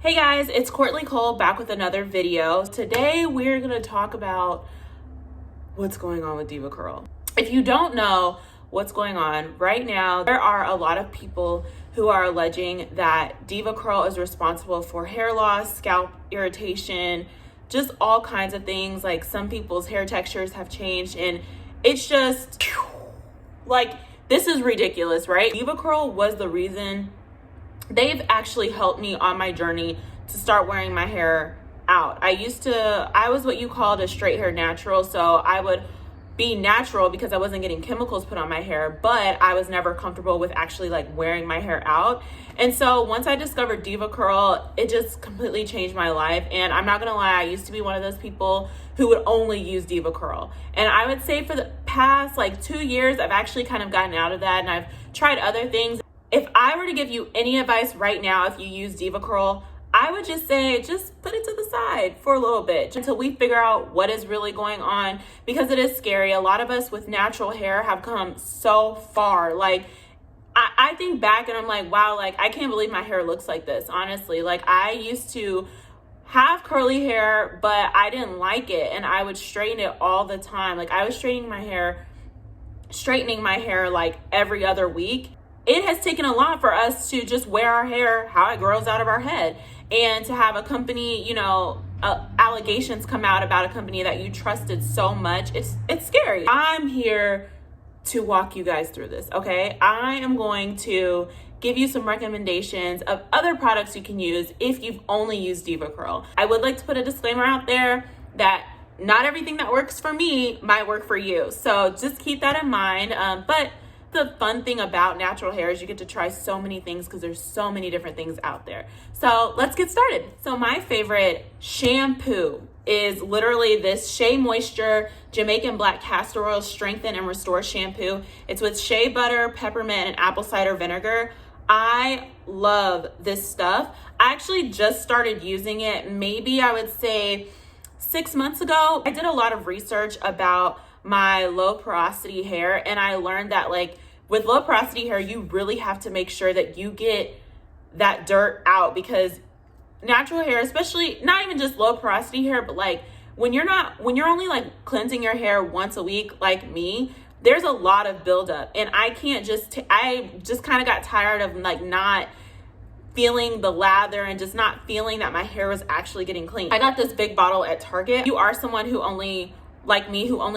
Hey guys, it's Courtney Cole back with another video. Today we're going to talk about what's going on with DevaCurl. If you don't know what's going on right now, there are a lot of people who are alleging that DevaCurl is responsible for hair loss, scalp irritation, just all kinds of things. Like some people's hair textures have changed and it's just like, this is ridiculous, right? DevaCurl was the reason. They've actually helped me on my journey to start wearing my hair out. I was what you called a straight hair natural. So I would be natural because I wasn't getting chemicals put on my hair, but I was never comfortable with actually like wearing my hair out. And so once I discovered DevaCurl, it just completely changed my life. And I'm not gonna lie, I used to be one of those people who would only use DevaCurl. And I would say for the past like 2 years, I've actually kind of gotten out of that and I've tried other things. If I were to give you any advice right now, if you use DevaCurl, I would just say, just put it to the side for a little bit until we figure out what is really going on, because it is scary. A lot of us with natural hair have come so far. Like, I think back and I'm like, wow, like I can't believe my hair looks like this, honestly. Like I used to have curly hair, but I didn't like it and I would straighten it all the time. Like I was straightening my hair like every other week. It has taken a lot for us to just wear our hair how it grows out of our head, and to have a company, you know, allegations come out about a company that you trusted so much. It's scary. I'm here to walk you guys through this, okay? I am going to give you some recommendations of other products you can use if you've only used DevaCurl. I would like to put a disclaimer out there that not everything that works for me might work for you. So just keep that in mind. But the fun thing about natural hair is you get to try so many things because there's so many different things out there. So let's get started. So my favorite shampoo is literally this Shea Moisture Jamaican Black Castor Oil Strengthen and Restore Shampoo. It's with shea butter, peppermint, and apple cider vinegar. I love this stuff. I actually just started using it, maybe I would say 6 months ago. I did a lot of research about my low porosity hair, and I learned that like with low porosity hair, you really have to make sure that you get that dirt out, because natural hair, especially not even just low porosity hair, but like when you're only like cleansing your hair once a week like me, there's a lot of buildup, and I just kind of got tired of like not feeling the lather and just not feeling that my hair was actually getting clean. I got this big bottle at Target. If you are someone who only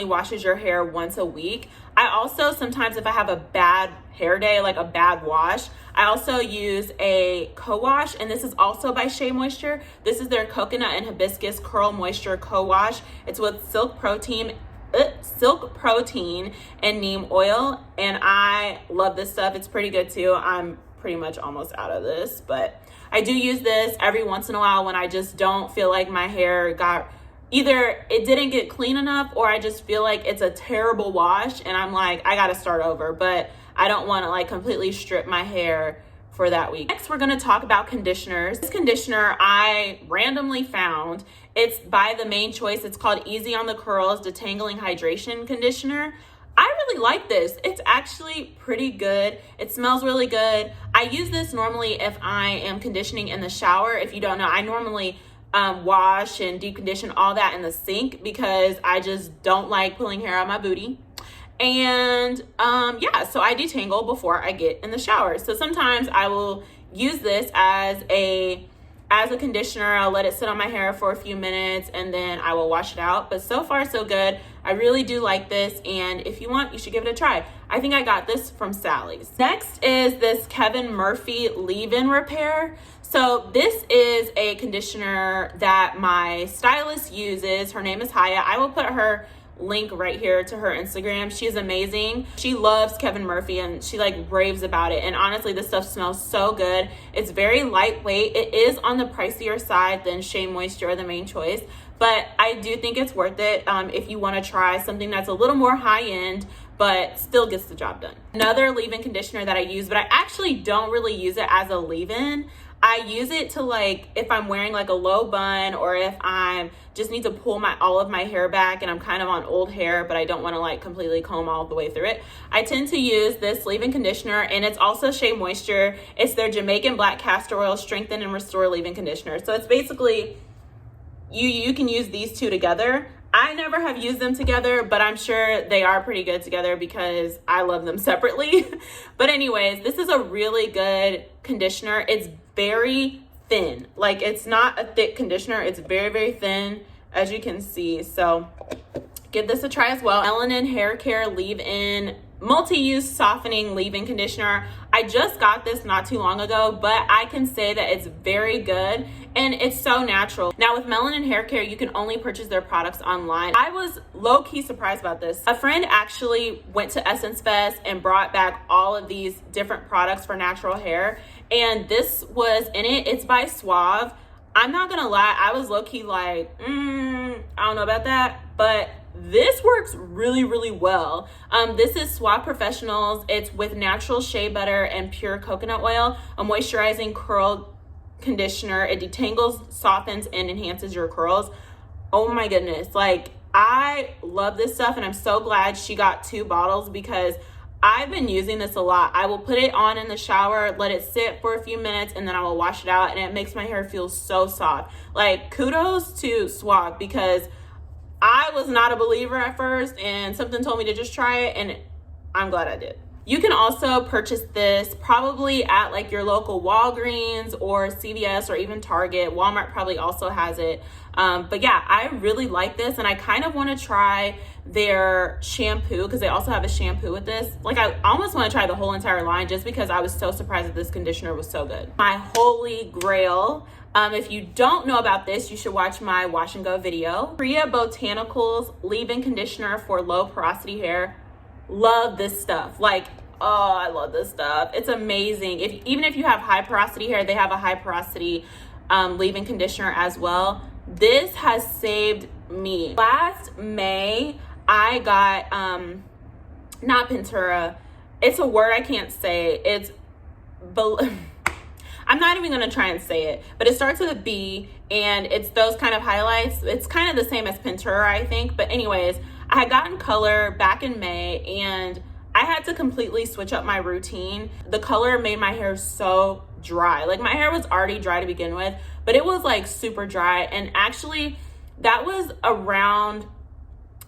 washes your hair once a week, I also sometimes, if I have a bad hair day, like a bad wash, I also use a co-wash, and this is also by Shea Moisture. This is their coconut and hibiscus curl moisture co-wash. It's with silk protein and neem oil, and I love this stuff. It's pretty good too. I'm pretty much almost out of this, but I do use this every once in a while when I just don't feel like my hair either it didn't get clean enough, or I just feel like it's a terrible wash and I'm like, I gotta start over, but I don't want to like completely strip my hair for that week. Next, we're going to talk about conditioners. This conditioner I randomly found. It's by The Main Choice. It's called Easy on the Curls Detangling Hydration Conditioner. I really like this. It's actually pretty good. It smells really good. I use this normally if I am conditioning in the shower. If you don't know, I normally wash and deep condition all that in the sink because I just don't like pulling hair out my booty. And yeah, so I detangle before I get in the shower. So sometimes I will use this as a conditioner. I'll let it sit on my hair for a few minutes and then I will wash it out. But so far so good. I really do like this, and if you want, you should give it a try. I think I got this from Sally's. Next is this Kevin Murphy leave-in repair. So this is a conditioner that my stylist uses. Her name is Haya. I will put her link right here to her Instagram. She's amazing. She loves Kevin Murphy and she like raves about it. And honestly, this stuff smells so good. It's very lightweight. It is on the pricier side than Shea Moisture or The Main Choice, but I do think it's worth it if you want to try something that's a little more high end but still gets the job done. Another leave-in conditioner that I use, but I actually don't really use it as a leave-in. I use it to like, if I'm wearing like a low bun, or if I'm just need to pull all of my hair back and I'm kind of on old hair, but I don't want to like completely comb all the way through it. I tend to use this leave-in conditioner, and it's also Shea Moisture. It's their Jamaican black castor oil strengthen and restore leave-in conditioner. So it's basically, you can use these two together. I never have used them together, but I'm sure they are pretty good together because I love them separately. But anyways, this is a really good conditioner. It's very thin. Like, it's not a thick conditioner. It's very, very thin, as you can see. So give this a try as well. Melanin Haircare Leave-In Multi-Use Softening Leave-In Conditioner. I just got this not too long ago, but I can say that it's very good and it's so natural. Now with Melanin Haircare, you can only purchase their products online. I was low-key surprised about this. A friend actually went to Essence Fest and brought back all of these different products for natural hair, and this was in it. It's by Suave. I'm not gonna lie, I was low-key like, I don't know about that, but this works really, really well. This is Suave Professionals. It's with natural shea butter and pure coconut oil, a moisturizing curl conditioner. It detangles, softens, and enhances your curls. Oh my goodness. Like, I love this stuff, and I'm so glad she got 2 bottles because I've been using this a lot. I will put it on in the shower, let it sit for a few minutes, and then I will wash it out, and it makes my hair feel so soft. Like, kudos to Suave, because I was not a believer at first, and something told me to just try it, and I'm glad I did. You can also purchase this probably at like your local Walgreens or CVS or even Target. Walmart probably also has it. But yeah, I really like this, and I kind of want to try their shampoo because they also have a shampoo with this. Like, I almost want to try the whole entire line just because I was so surprised that this conditioner was so good. My holy grail. If you don't know about this, you should watch my wash and go video. Kriya Botanicals leave-in conditioner for low porosity hair. Love this stuff. Like, oh, I love this stuff. It's amazing. Even if you have high porosity hair, they have a high porosity leave-in conditioner as well. This has saved me. Last May, I got, not Pintura. It's a word I can't say. It's, I'm not even gonna try and say it, but it starts with a B, and it's those kind of highlights. It's kind of the same as Pintura, I think. But anyways, I had gotten color back in May, and I had to completely switch up my routine. The color made my hair so dry. Like, my hair was already dry to begin with, but it was like super dry. And actually, that was around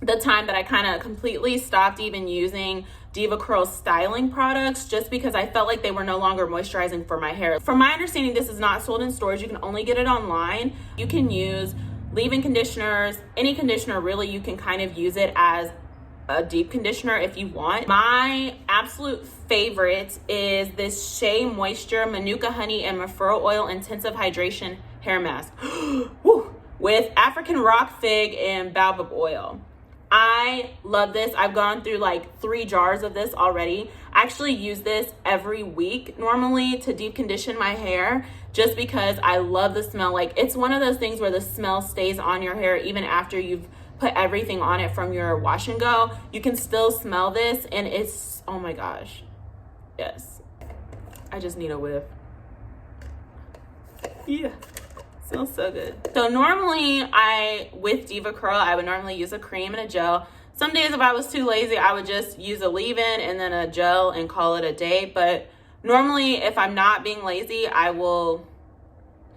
the time that I kind of completely stopped even using DevaCurl styling products, just because I felt like they were no longer moisturizing for my hair. From my understanding, this is not sold in stores. You can only get it online. You can use leave-in conditioners, any conditioner really. You can kind of use it as a deep conditioner if you want. My absolute favorite is this Shea Moisture Manuka Honey and Mafura Oil Intensive Hydration Hair Mask. Woo! With African Rock Fig and Baobab Oil. I love this. I've gone through like 3 jars of this already. I actually use this every week normally to deep condition my hair, just because I love the smell. Like, it's one of those things where the smell stays on your hair even after you've put everything on it from your wash and go. You can still smell this, and it's, oh my gosh. Yes. I just need a whiff. Yeah. Smells so good. So normally with DevaCurl, I would normally use a cream and a gel. Some days if I was too lazy, I would just use a leave-in and then a gel and call it a day. But normally, if I'm not being lazy, I will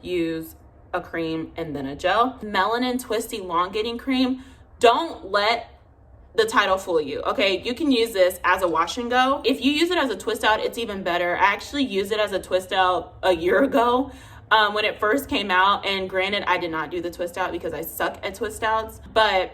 use a cream and then a gel. Melanin Twist-Elongating Cream. Don't let the title fool you, okay? You can use this as a wash and go. If you use it as a twist out, it's even better. I actually used it as a twist out a year ago. When it first came out, and granted, I did not do the twist out because I suck at twist outs, but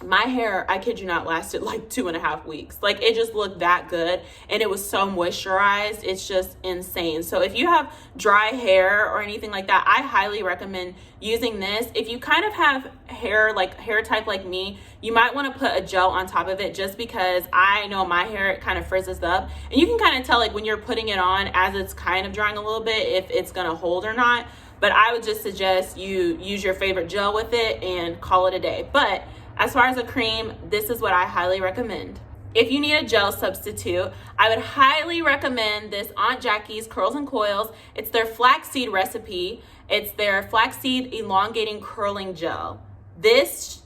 my hair, I kid you not, lasted like 2.5 weeks. Like, it just looked that good, and it was so moisturized. It's just insane. So if you have dry hair or anything like that, I highly recommend using this. If you kind of have hair type like me, you might want to put a gel on top of it, just because I know my hair, it kind of frizzes up, and you can kind of tell like when you're putting it on as it's kind of drying a little bit if it's gonna hold or not. But I would just suggest you use your favorite gel with it and call it a day. But as far as a cream, this is what I highly recommend. If you need a gel substitute, I would highly recommend this Aunt Jackie's Curls and Coils. It's their flaxseed recipe. It's their flaxseed elongating curling gel. This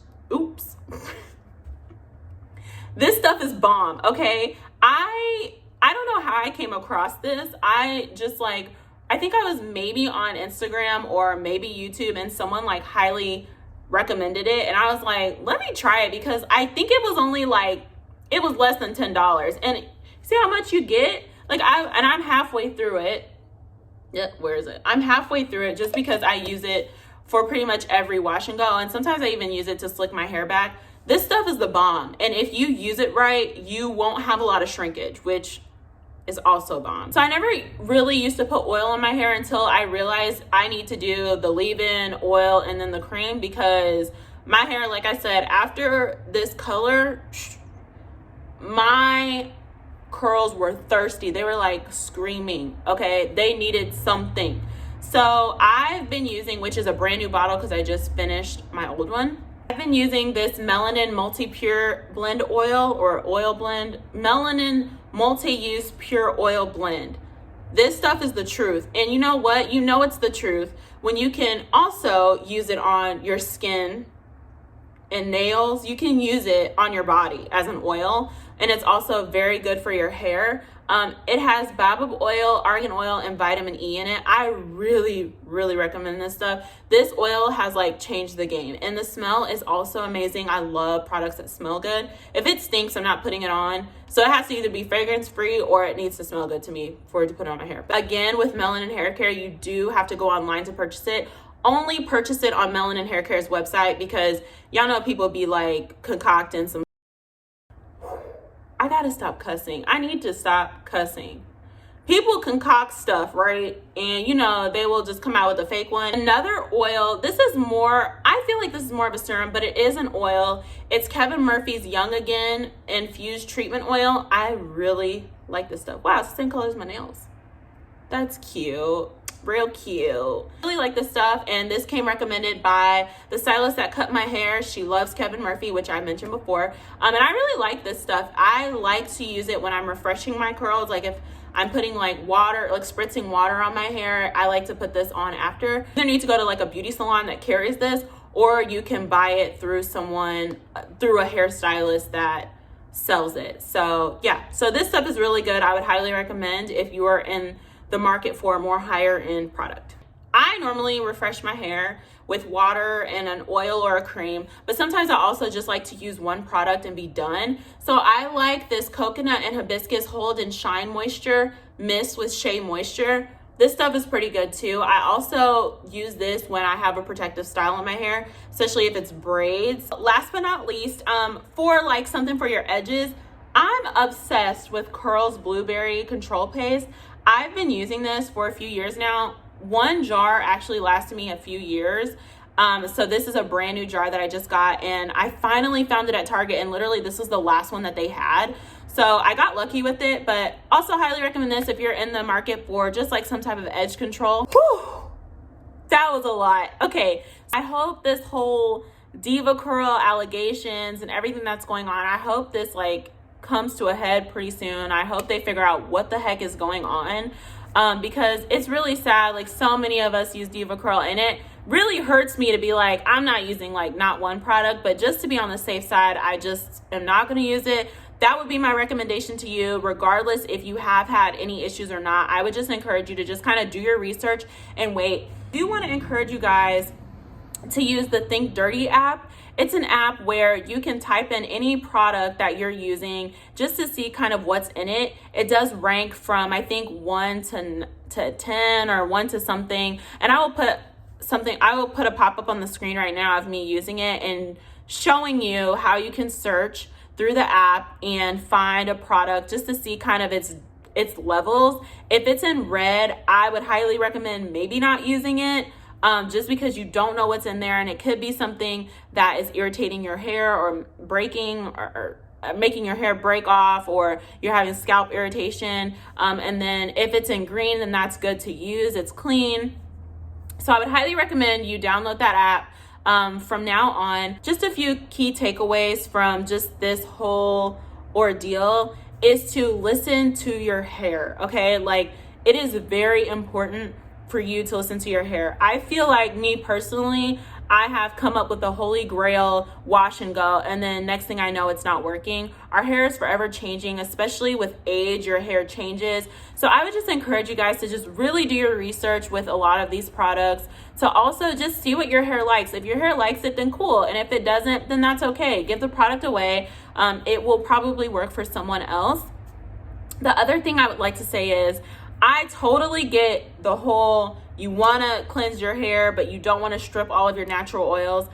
stuff is bomb, okay? I don't know how I came across this. I think I was maybe on Instagram or maybe YouTube, and someone like highly recommended it, and I was like, let me try it, because I think it was only like, it was less than $10. And see how much you get? Like I'm halfway through it. Yep, where is it? I'm halfway through it just because I use it for pretty much every wash and go. And sometimes I even use it to slick my hair back. This stuff is the bomb. And if you use it right, you won't have a lot of shrinkage, which is also bomb. So I never really used to put oil in my hair until I realized I need to do the leave-in, oil, and then the cream, because my hair, like I said, after this color, my curls were thirsty. They were like screaming, okay? They needed something. So I've been using, which is a brand new bottle because I just finished my old one. I've been using this Melanin Multi-Pure Blend Oil, or Oil Blend. Melanin Multi-Use Pure Oil Blend. This stuff is the truth. And you know what? You know it's the truth when you can also use it on your skin and nails. You can use it on your body as an oil, and it's also very good for your hair. It has baobab oil, argan oil, and vitamin E in it. I really recommend this stuff. This oil has like changed the game, and the smell is also amazing. I love products that smell good. If it stinks, I'm not putting it on. So it has to either be fragrance free or it needs to smell good to me for it to put it on my hair. But again, with Melanin Haircare, you do have to go online to purchase it. Only purchase it on Melanin Haircare's website, because y'all know people be like concocting some. I gotta stop cussing. I need to stop cussing. People concoct stuff, right? And you know, they will just come out with a fake one. Another oil, this is more, I feel like this is more of a serum, but it is an oil. It's Kevin Murphy's Young.Again Infused Treatment Oil. I really like this stuff. Wow, it's the same color as my nails. That's cute. Real cute. I really like this stuff, and this came recommended by the stylist that cut my hair. She loves Kevin Murphy, which I mentioned before, and I really like this stuff. I like to use it when I'm refreshing my curls, like if I'm putting like water, like spritzing water on my hair, I like to put this on after. You need to go to like a beauty salon that carries this, or you can buy it through someone, through a hairstylist that sells it. So yeah, so this stuff is really good. I would highly recommend if you are in the market for a more higher end product. I normally refresh my hair with water and an oil or a cream, but sometimes I also just like to use one product and be done. So I like this coconut and hibiscus hold and shine moisture mist with Shea moisture. This stuff is pretty good too. I also use this when I have a protective style in my hair, especially if it's braids. Last but not least, for like something for your edges, I'm obsessed with Curl's Blueberry Control Paste. I've been using this for a few years now. One jar actually lasted me a few years. So this is a brand new jar that I just got, and I finally found it at Target, and literally this was the last one that they had. So I got lucky with it, but also highly recommend this if you're in the market for just like some type of edge control. Whew, that was a lot. Okay, I hope this whole DevaCurl allegations and everything that's going on, I hope this like comes to a head pretty soon. I hope they figure out what the heck is going on, because it's really sad. Like, so many of us use DevaCurl, and it really hurts me to be like, I'm not using like not one product, but just to be on the safe side, I just am not going to use it. That would be my recommendation to you, regardless if you have had any issues or not. I would just encourage you to just kind of do your research and wait. I do want to encourage you guys to use the Think Dirty app. It's an app where you can type in any product that you're using just to see kind of what's in it. It does rank from, I think, 1 to 10 or 1 to something. And I will put a pop-up on the screen right now of me using it and showing you how you can search through the app and find a product just to see kind of its levels. If it's in red, I would highly recommend maybe not using it. Just because you don't know what's in there, and it could be something that is irritating your hair or breaking or making your hair break off, or you're having scalp irritation. And then if it's in green, then that's good to use. It's clean. So I would highly recommend you download that app from now on. Just a few key takeaways from just this whole ordeal is to listen to your hair, okay? Like, it is very important for you to listen to your hair. I feel like, me personally, I have come up with the holy grail wash and go, and then next thing I know, it's not working. Our hair is forever changing, especially with age, your hair changes. So I would just encourage you guys to just really do your research with a lot of these products, to also just see what your hair likes. If your hair likes it, then cool. And if it doesn't, then that's okay. Give the product away. It will probably work for someone else. The other thing I would like to say is, I totally get the whole, you want to cleanse your hair, but you don't want to strip all of your natural oils.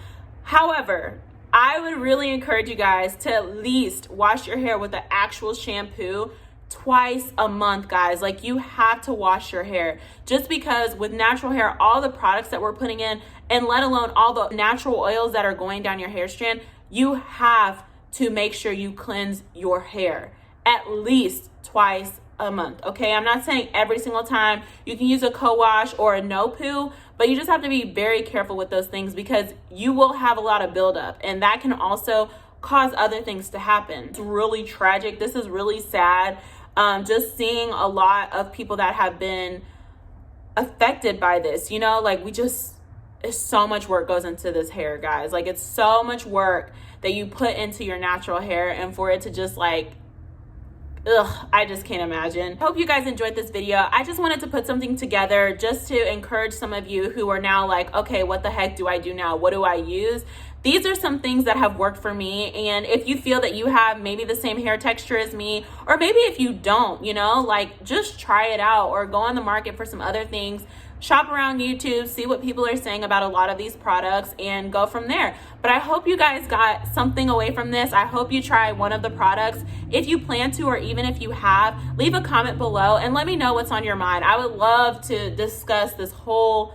However, I would really encourage you guys to at least wash your hair with the actual shampoo twice a month, guys. Like, you have to wash your hair, just because with natural hair, all the products that we're putting in, and let alone all the natural oils that are going down your hair strand, you have to make sure you cleanse your hair at least twice a month, okay? I'm not saying every single time. You can use a co-wash or a no poo, but you just have to be very careful with those things, because you will have a lot of buildup, and that can also cause other things to happen. It's really tragic. This is really sad. Just seeing a lot of people that have been affected by this, you know, like, it's so much work goes into this hair, guys. Like, it's so much work that you put into your natural hair, and for it to just like, ugh, I just can't imagine. Hope you guys enjoyed this video. I just wanted to put something together just to encourage some of you who are now like, okay, what the heck do I do now? What do I use? These are some things that have worked for me. And if you feel that you have maybe the same hair texture as me, or maybe if you don't, you know, like, just try it out, or go on the market for some other things. Shop around YouTube, see what people are saying about a lot of these products, and go from there. But I hope you guys got something away from this. I hope you try one of the products. If you plan to, or even if you have, leave a comment below and let me know what's on your mind. I would love to discuss this whole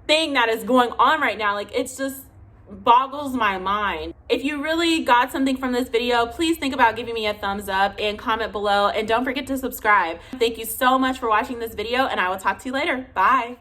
thing that is going on right now. Like, it's just boggles my mind. If you really got something from this video, please think about giving me a thumbs up and comment below, and don't forget to subscribe. Thank you so much for watching this video, and I will talk to you later. Bye.